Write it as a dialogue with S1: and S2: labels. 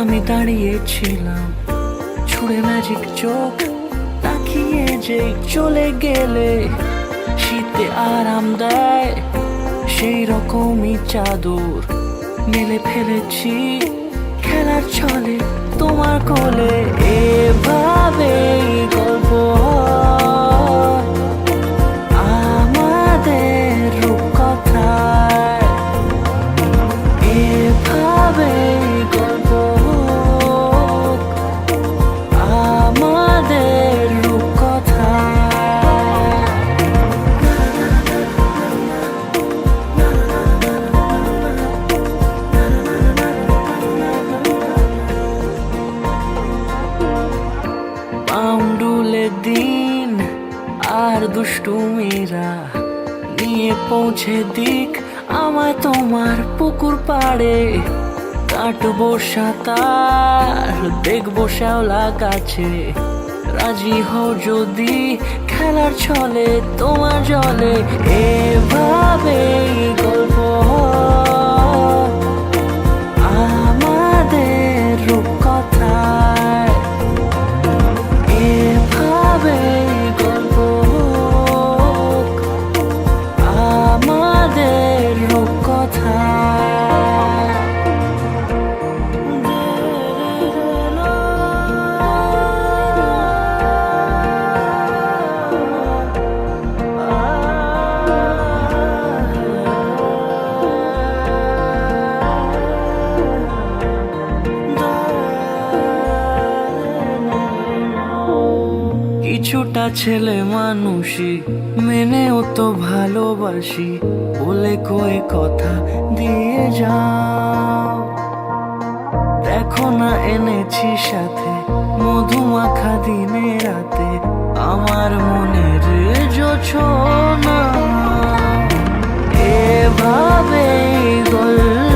S1: আমি দাঁড়িয়েছিলাম ছুড়ে ম্যাজিক চোখ তাকিয়ে যে চলে গেলে শীতে আরাম দেয় সেই রকমই চাদর মেলে ফেলেছি খেলার ছলে তোমার কোলে। এভাবে গল্প হয় আমাদের রূপকথায়, এভাবে গল্প হোক আমাদের রূপকথায়। পাউন্ডুলে দিন আর দুষ্টুমিরা নিয়ে পৌঁছে দিক আমায় তোমার পুকুর পাড়ে। কাটবো সাঁতার দেখবো শ্যাওলা গাছে, রাজি হও যদি খেলার ছলে তোমার জলে। এভাবে গল্প হয় আমাদের রূপকথায়, এভাবে গল্প হোক আমাদের রূপকথায়। কিছুটা ছেলে মানুষই মেনেও তো ভালোবাসি, বলে কয়ে কথা দিয়ে যাও। দেখো না এনেছি সাথে মধুমাখা দিনে রাতে আমার মনের জোছনা। এভাবে গল্প